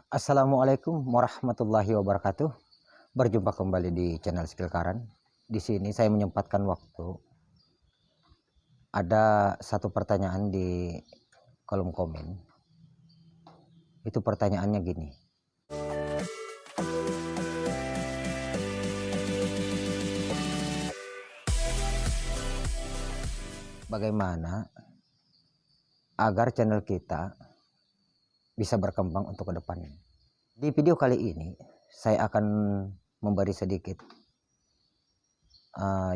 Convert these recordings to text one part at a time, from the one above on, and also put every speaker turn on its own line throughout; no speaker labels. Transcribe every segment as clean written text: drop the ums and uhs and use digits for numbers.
Assalamualaikum warahmatullahi wabarakatuh. Berjumpa kembali di channel Skill Karan. Di sini saya menyempatkan waktu. Ada satu pertanyaan di kolom komen. Itu pertanyaannya gini. Bagaimana agar channel kita bisa berkembang untuk ke depannya? Di video kali ini saya akan memberi sedikit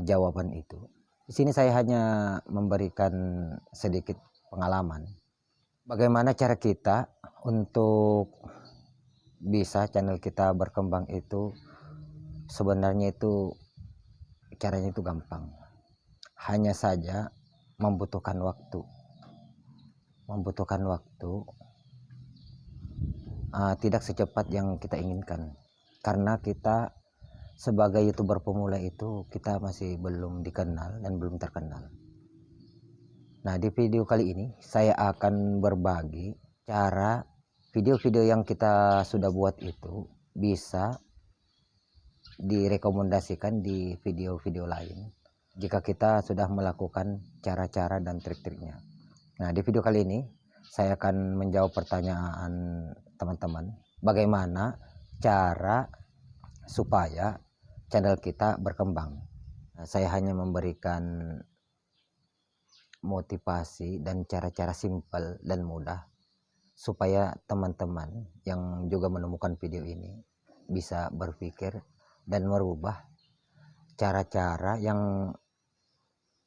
jawaban itu. Di sini saya hanya memberikan sedikit pengalaman. Bagaimana cara kita untuk bisa channel kita berkembang itu sebenarnya itu caranya itu gampang. Hanya saja membutuhkan waktu. Tidak secepat yang kita inginkan. Karena kita sebagai YouTuber pemula itu kita masih belum dikenal dan belum terkenal. Nah, di video kali ini saya akan berbagi cara video-video yang kita sudah buat itu bisa direkomendasikan di video-video lain jika kita sudah melakukan cara-cara dan trik-triknya. Nah, di video kali ini saya akan menjawab pertanyaan teman-teman, bagaimana cara supaya channel kita berkembang. Nah, saya hanya memberikan motivasi dan cara-cara simpel dan mudah supaya teman-teman yang juga menemukan video ini bisa berpikir dan merubah cara-cara yang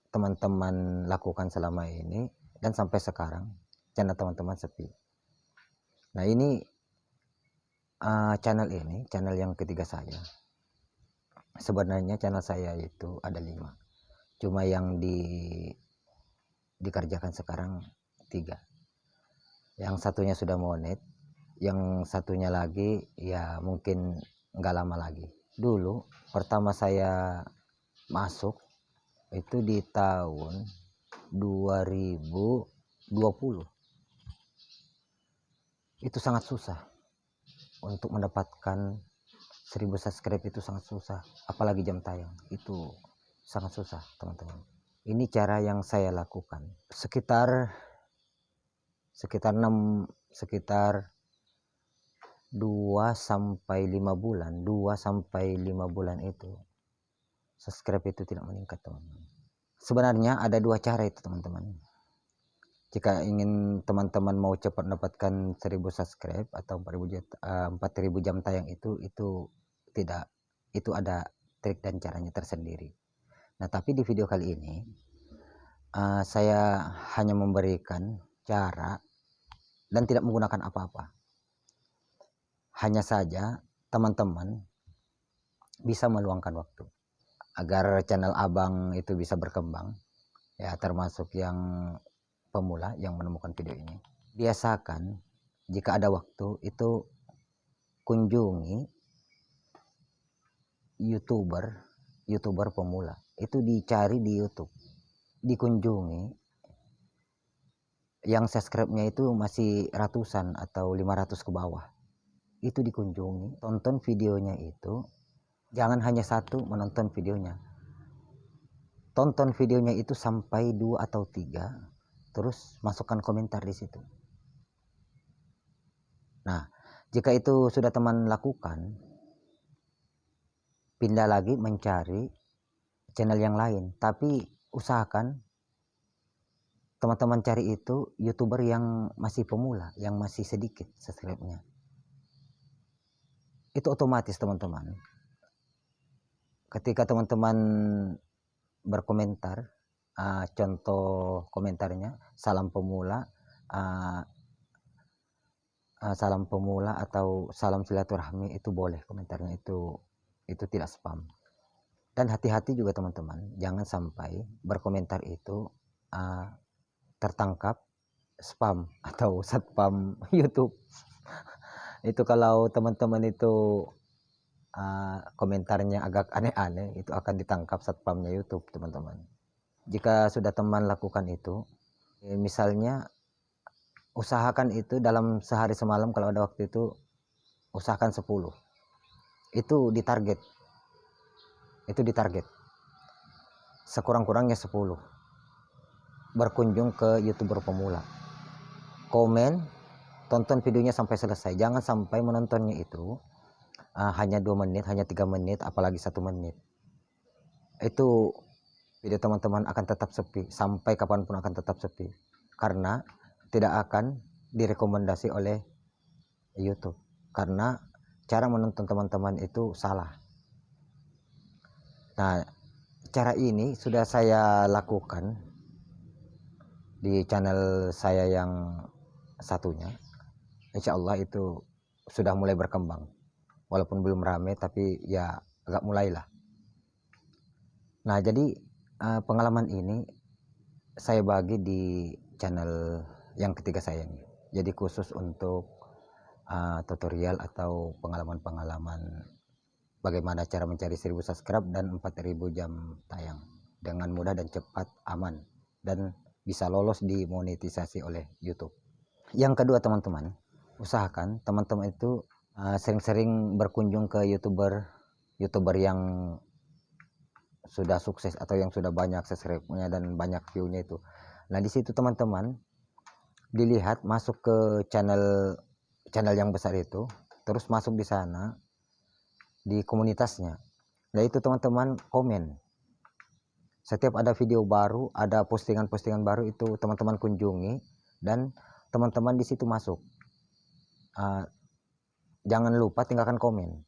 teman-teman lakukan selama ini dan sampai sekarang channel teman-teman sepi. Nah, ini channel yang ketiga saya. Sebenarnya channel saya itu ada 5, cuma yang dikerjakan sekarang 3. Yang satunya sudah monet, yang satunya lagi ya mungkin nggak lama lagi. Dulu pertama saya masuk itu di tahun 2020. Itu sangat susah untuk mendapatkan 1000 subscribe, itu sangat susah, apalagi jam tayang itu sangat susah teman-teman. Ini cara yang saya lakukan sekitar 2 sampai 5 bulan. 2 sampai 5 bulan itu subscribe itu tidak meningkat teman-teman. Sebenarnya ada 2 cara itu teman-teman. Jika ingin teman-teman mau cepat mendapatkan 1000 subscribe atau 4000 jam tayang itu tidak, itu ada trik dan caranya tersendiri. Nah, tapi di video kali ini saya hanya memberikan cara dan tidak menggunakan apa-apa. Hanya saja teman-teman bisa meluangkan waktu agar channel abang itu bisa berkembang, ya, termasuk yang pemula yang menemukan video ini. Biasakan jika ada waktu itu kunjungi YouTuber pemula, itu dicari di YouTube, dikunjungi yang subscribe-nya itu masih ratusan atau 500 ke bawah, itu dikunjungi, tonton videonya itu. Jangan hanya satu menonton videonya, tonton videonya itu sampai 2 atau 3, terus masukkan komentar di situ. Nah, jika itu sudah teman lakukan, pindah lagi mencari channel yang lain, tapi usahakan teman-teman cari itu YouTuber yang masih pemula, yang masih sedikit subscribe-nya. Itu otomatis teman-teman, ketika teman-teman berkomentar, contoh komentarnya salam pemula atau salam silaturahmi, itu boleh komentarnya, itu tidak spam. Dan hati-hati juga teman-teman, jangan sampai berkomentar itu tertangkap spam atau satpam YouTube. Itu kalau teman-teman itu komentarnya agak aneh-aneh, itu akan ditangkap satpamnya YouTube teman-teman. Jika sudah teman lakukan itu, misalnya usahakan itu dalam sehari semalam kalau ada waktu itu usahakan 10. Itu ditarget. Sekurang-kurangnya 10. Berkunjung ke YouTuber pemula. Komen, tonton videonya sampai selesai. Jangan sampai menontonnya itu hanya 2 menit, hanya 3 menit, apalagi 1 menit. Itu video teman-teman akan tetap sepi. Sampai kapanpun akan tetap sepi. Karena tidak akan direkomendasi oleh YouTube. Karena cara menonton teman-teman itu salah. Nah, cara ini sudah saya lakukan di channel saya yang satunya. Insya Allah itu sudah mulai berkembang. Walaupun belum rame, tapi ya agak mulailah. Nah, jadi pengalaman ini saya bagi di channel yang ketiga saya ini. Jadi khusus untuk tutorial atau pengalaman-pengalaman bagaimana cara mencari 1000 subscribe dan 4000 jam tayang dengan mudah dan cepat, aman, dan bisa lolos dimonetisasi oleh YouTube. Yang kedua teman-teman, usahakan teman-teman itu sering-sering berkunjung ke YouTuber yang sudah sukses atau yang sudah banyak subscribe-nya dan banyak view-nya itu. Nah, di situ teman-teman dilihat masuk ke channel yang besar itu, terus masuk di sana di komunitasnya. Nah, itu teman-teman komen. Setiap ada video baru, ada postingan-postingan baru itu teman-teman kunjungi dan teman-teman di situ masuk. Jangan lupa tinggalkan komen.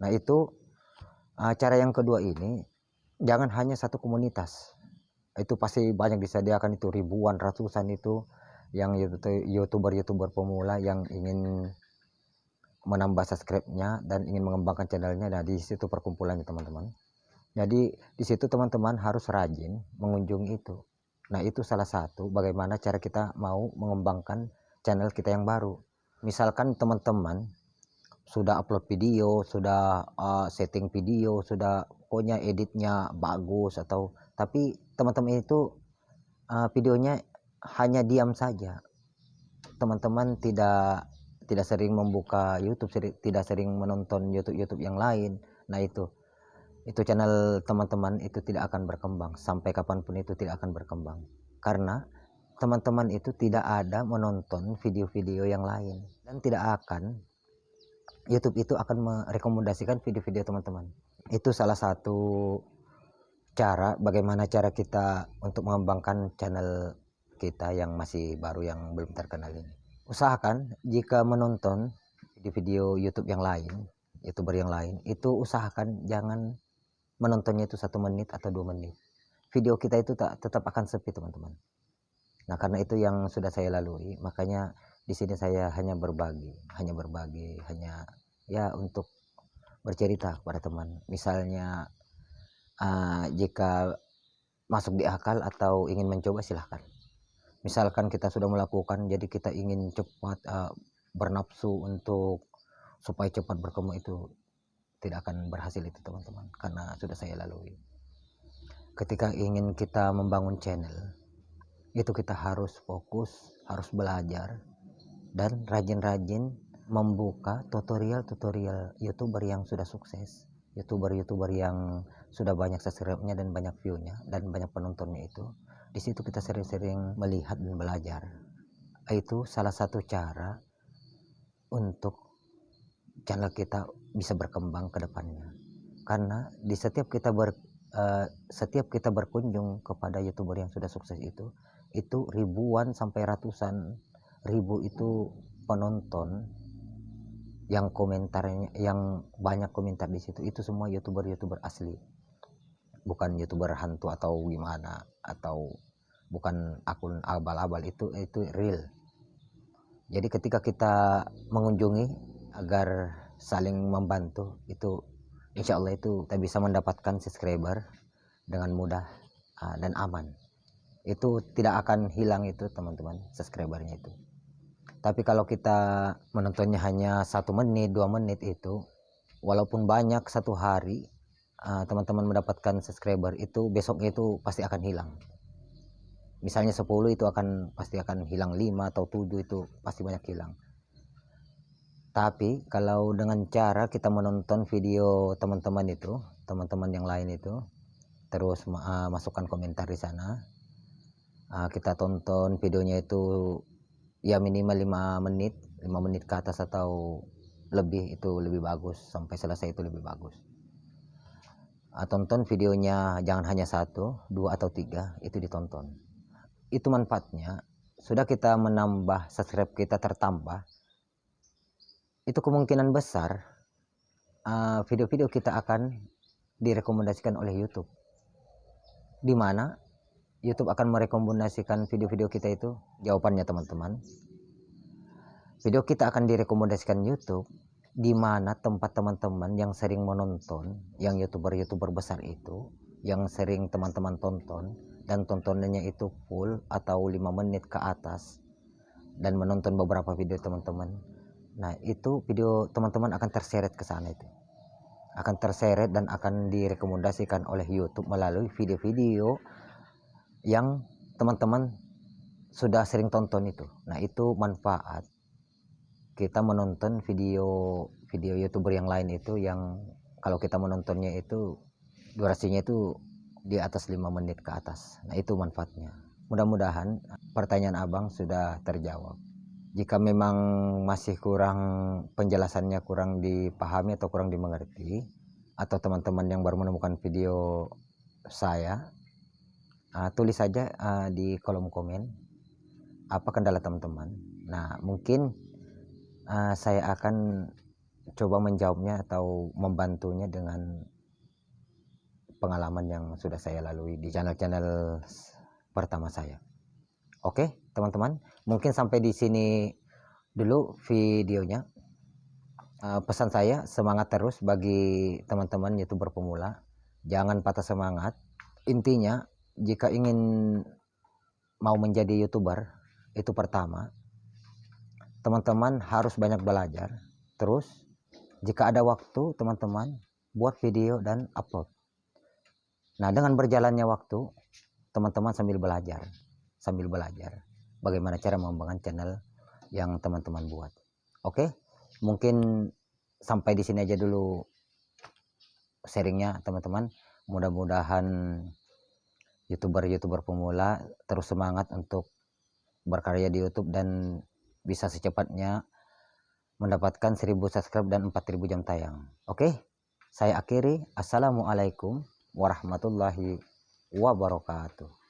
Nah, itu cara yang kedua ini, jangan hanya satu komunitas. Itu pasti banyak disediakan itu ribuan, ratusan itu yang YouTuber pemula yang ingin menambah subscribe-nya dan ingin mengembangkan channelnya. Nah, di situ perkumpulannya teman-teman. Jadi di situ teman-teman harus rajin mengunjungi itu. Nah, itu salah satu bagaimana cara kita mau mengembangkan channel kita yang baru. Misalkan teman-teman sudah upload video, sudah setting video, sudah pokoknya editnya bagus tapi teman-teman itu videonya hanya diam saja. Teman-teman tidak sering membuka YouTube, tidak sering menonton YouTube yang lain. Nah, itu channel teman-teman itu tidak akan berkembang. Sampai kapanpun itu tidak akan berkembang. Karena teman-teman itu tidak ada menonton video-video yang lain. Dan tidak akan YouTube itu akan merekomendasikan video-video teman-teman. Itu salah satu cara bagaimana cara kita untuk mengembangkan channel kita yang masih baru, yang belum terkenal ini. Usahakan jika menonton video YouTube yang lain, YouTuber yang lain, itu usahakan jangan menontonnya itu 1 menit atau 2 menit. Video kita itu tetap akan sepi teman-teman. Nah, karena itu yang sudah saya lalui, makanya di sini saya hanya berbagi, hanya ya untuk bercerita kepada teman. Misalnya jika masuk di akal atau ingin mencoba, silahkan. Misalkan kita sudah melakukan, jadi kita ingin cepat bernafsu untuk supaya cepat berkembang, itu tidak akan berhasil itu teman-teman, karena sudah saya lalui. Ketika ingin kita membangun channel, itu kita harus fokus, harus belajar, dan rajin-rajin membuka tutorial YouTuber yang sudah sukses, YouTuber yang sudah banyak subscribe-nya dan banyak view-nya dan banyak penontonnya itu. Di situ kita sering-sering melihat dan belajar. Itu salah satu cara untuk channel kita bisa berkembang ke depannya. Karena di setiap kita berkunjung kepada YouTuber yang sudah sukses itu ribuan sampai ratusan ribu itu penonton yang komentarnya, yang banyak komentar di situ, itu semua YouTuber asli, bukan YouTuber hantu atau gimana, atau bukan akun abal-abal, itu real. Jadi ketika kita mengunjungi agar saling membantu, itu insya Allah itu kita bisa mendapatkan subscriber dengan mudah dan aman. Itu tidak akan hilang itu teman-teman, subscribernya itu. Tapi kalau kita menontonnya hanya 1 menit, 2 menit, itu walaupun banyak satu hari teman-teman mendapatkan subscriber, itu besoknya itu pasti akan hilang. Misalnya 10 itu pasti akan hilang, 5 atau 7 itu pasti banyak hilang. Tapi kalau dengan cara kita menonton video teman-teman itu, teman-teman yang lain itu, terus masukkan komentar di sana, kita tonton videonya itu ya minimal 5 menit ke atas atau lebih, itu lebih bagus, sampai selesai itu lebih bagus. Tonton videonya, jangan hanya 1, 2 atau 3, itu ditonton. Itu manfaatnya. Sudah kita menambah subscribe kita tertambah, itu kemungkinan besar video-video kita akan direkomendasikan oleh YouTube. Di mana YouTube akan merekomendasikan video-video kita itu? Jawabannya teman-teman, video kita akan direkomendasikan YouTube di mana tempat teman-teman yang sering menonton, yang YouTuber besar itu, yang sering teman-teman tonton dan tontonannya itu full atau 5 menit ke atas dan menonton beberapa video teman-teman. Nah, itu video teman-teman akan terseret ke sana, itu akan terseret dan akan direkomendasikan oleh YouTube melalui video-video yang teman-teman sudah sering tonton itu. Nah, itu manfaat kita menonton video YouTuber yang lain itu, yang kalau kita menontonnya itu durasinya itu di atas 5 menit ke atas. Nah, itu manfaatnya. Mudah-mudahan pertanyaan abang sudah terjawab. Jika memang masih kurang penjelasannya, kurang dipahami atau kurang dimengerti, atau teman-teman yang baru menemukan video saya, tulis saja di kolom komen apa kendala teman-teman. Nah, mungkin saya akan coba menjawabnya atau membantunya dengan pengalaman yang sudah saya lalui di channel-channel pertama saya. Oke, teman-teman, mungkin sampai di sini dulu videonya. Pesan saya, semangat terus bagi teman-teman YouTuber pemula. Jangan patah semangat. Intinya, jika ingin mau menjadi YouTuber, itu pertama, teman-teman harus banyak belajar. Terus, jika ada waktu, teman-teman buat video dan upload. Nah, dengan berjalannya waktu, teman-teman sambil belajar bagaimana cara mengembangkan channel yang teman-teman buat. Oke, mungkin sampai di sini aja dulu sharingnya teman-teman. Mudah-mudahan YouTuber pemula terus semangat untuk berkarya di YouTube dan bisa secepatnya mendapatkan 1000 subscribe dan 4000 jam tayang. Oke, saya akhiri. Assalamualaikum warahmatullahi wabarakatuh.